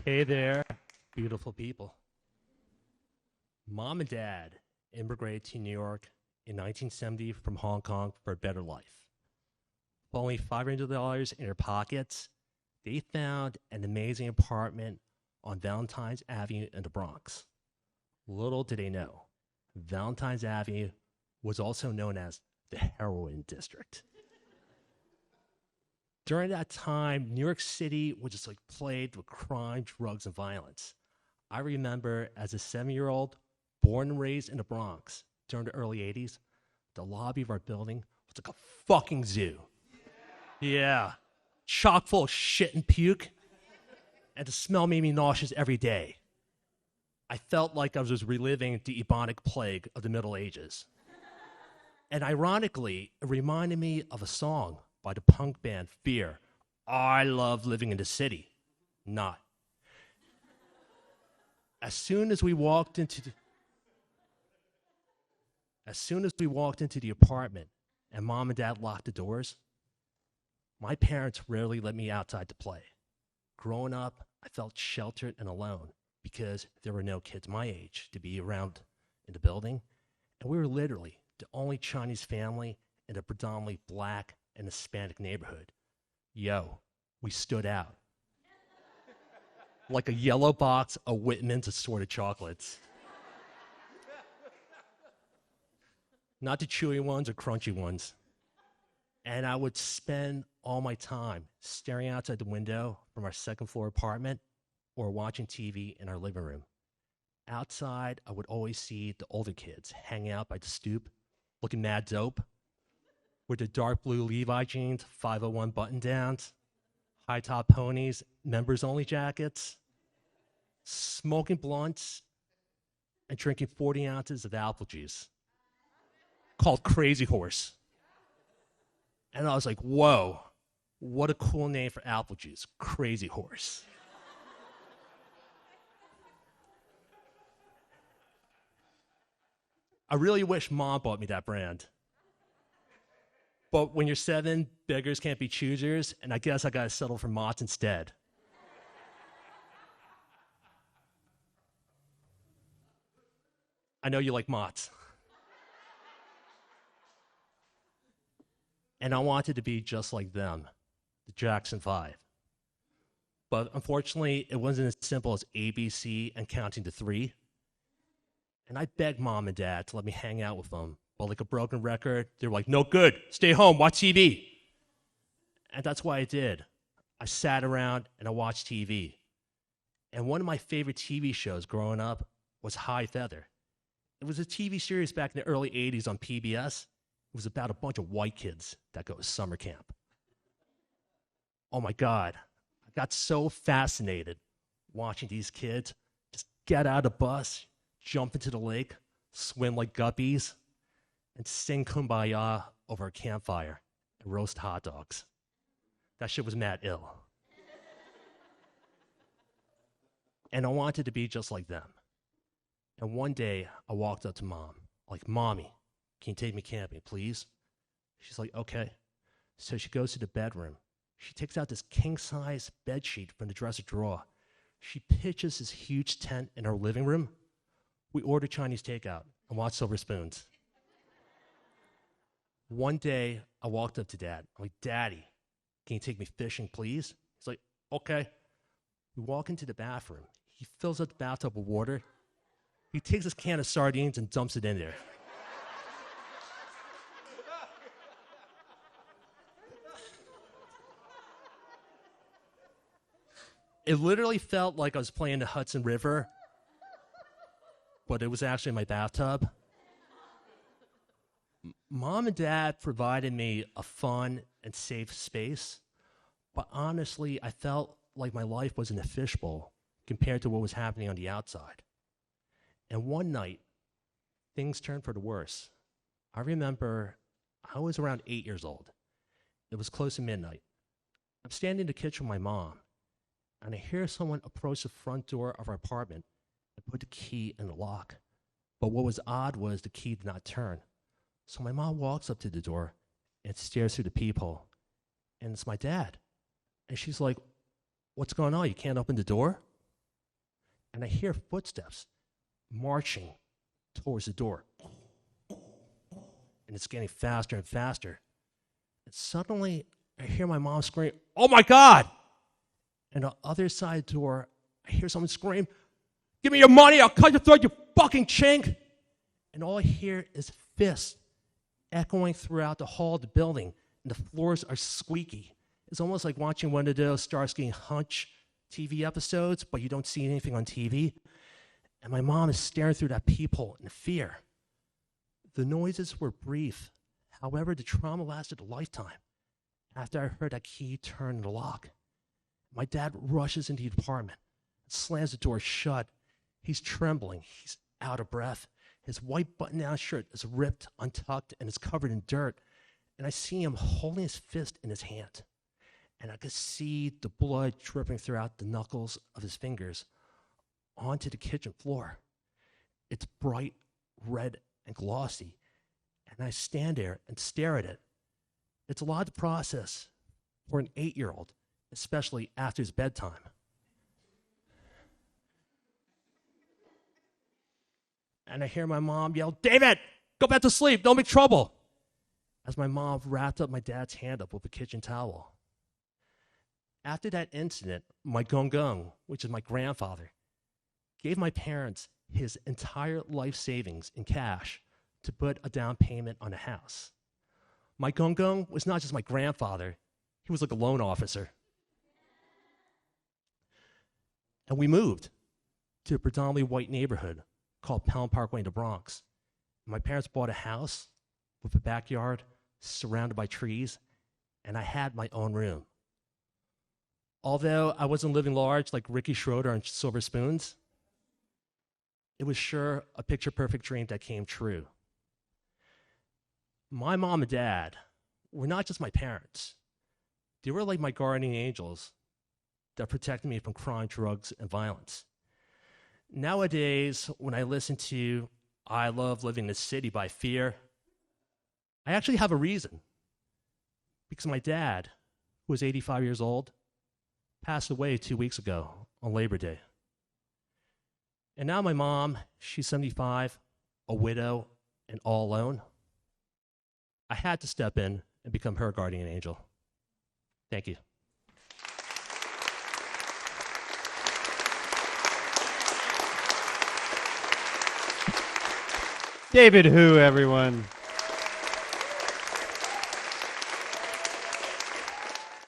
Hey there, beautiful people. Mom and Dad immigrated to New York in 1970 from Hong Kong for a better life. With only $500 in their pockets, they found an amazing apartment on Valentine's Avenue in the Bronx. Little did they know, Valentine's Avenue was also known as the heroin district. During that time, New York City was just like plagued with crime, drugs, and violence. I remember as a 7-year-old, born and raised in the Bronx during the early 80s, the lobby of our building was like a fucking zoo. Yeah, chock full of shit and puke, and the smell made me nauseous every day. I felt like I was just reliving the bubonic plague of the Middle Ages. And ironically, it reminded me of a song by the punk band Fear. I love living in the city. Not. As soon as we walked into the apartment and Mom and Dad locked the doors, my parents rarely let me outside to play. Growing up, I felt sheltered and alone because there were no kids my age to be around in the building, and we were literally the only Chinese family in a predominantly black and Hispanic neighborhood. Yo, we stood out. Like a yellow box of Whitman's assorted chocolates. Not the chewy ones or crunchy ones. And I would spend all my time staring outside the window from our second floor apartment or watching TV in our living room. Outside, I would always see the older kids hanging out by the stoop, looking mad dope, with their dark blue Levi jeans, 501 button-downs, high-top ponies, members-only jackets, smoking blunts, and drinking 40 ounces of apple juice called Crazy Horse. And I was like, whoa, what a cool name for apple juice, Crazy Horse. I really wish Mom bought me that brand. But when you're 7, beggars can't be choosers, and I guess I gotta settle for Mott's instead. I know you like Mott's. And I wanted to be just like them, the Jackson 5. But unfortunately, it wasn't as simple as ABC and counting to 3. And I begged Mom and Dad to let me hang out with them. But like a broken record, they were like, no good, stay home, watch TV. And that's what I did. I sat around and I watched TV. And one of my favorite TV shows growing up was High Feather. It was a TV series back in the early 80s on PBS. It was about a bunch of white kids that go to summer camp. Oh my God, I got so fascinated watching these kids just get out of the bus, jump into the lake, swim like guppies, and sing Kumbaya over a campfire and roast hot dogs. That shit was mad ill. And I wanted to be just like them. And one day, I walked up to Mom, like, Mommy, can you take me camping, please? She's like, okay. So she goes to the bedroom. She takes out this king-size bed sheet from the dresser drawer. She pitches this huge tent in our living room. We order Chinese takeout and watch Silver Spoons. One day, I walked up to Dad. I'm like, Daddy, can you take me fishing, please? He's like, okay. We walk into the bathroom. He fills up the bathtub with water. He takes his can of sardines and dumps it in there. It literally felt like I was playing the Hudson River, but it was actually my bathtub. Mom and Dad provided me a fun and safe space, but honestly, I felt like my life was in a fishbowl compared to what was happening on the outside. And one night, things turned for the worse. I remember I was around 8 years old. It was close to midnight. I'm standing in the kitchen with my mom, and I hear someone approach the front door of our apartment and put the key in the lock. But what was odd was the key did not turn. So my mom walks up to the door and stares through the peephole, and it's my dad. And she's like, what's going on? You can't open the door? and I hear footsteps marching towards the door. And it's getting faster and faster. And suddenly, I hear my mom scream, "Oh my God!" And on the other side of the door, I hear someone scream, "Give me your money, I'll cut your throat, you fucking chink!" And all I hear is fists echoing throughout the hall of the building, and the floors are squeaky. It's almost like watching one of those Starsky and Hutch TV episodes, but you don't see anything on TV. And my mom is staring through that peephole in fear. The noises were brief. However, the trauma lasted a lifetime. After I heard that key turn in the lock, my dad rushes into the apartment and slams the door shut. He's trembling. He's out of breath. His white button-down shirt is ripped, untucked, and is covered in dirt. And I see him holding his fist in his hand. And I could see the blood dripping throughout the knuckles of his fingers onto the kitchen floor. It's bright red and glossy. And I stand there and stare at it. It's a lot to process for an 8-year-old, especially after his bedtime. And I hear my mom yell, "David, go back to sleep, don't make trouble," as my mom wrapped up my dad's hand up with a kitchen towel. After that incident, my gung, which is my grandfather, gave my parents his entire life savings in cash to put a down payment on a house. My gung was not just my grandfather, he was like a loan officer. And we moved to a predominantly white neighborhood called Pelham Parkway in the Bronx. My parents bought a house with a backyard surrounded by trees, and I had my own room. Although I wasn't living large like Ricky Schroeder and Silver Spoons, it was sure a picture-perfect dream that came true. My mom and dad were not just my parents. They were like my guardian angels that protected me from crime, drugs, and violence. Nowadays, when I listen to "I Love Living in the City" by Fear, I actually have a reason. Because my dad, who was 85 years old, passed away 2 weeks ago on Labor Day. And now my mom, she's 75, a widow, and all alone. I had to step in and become her guardian angel. Thank you. David Hu, everyone.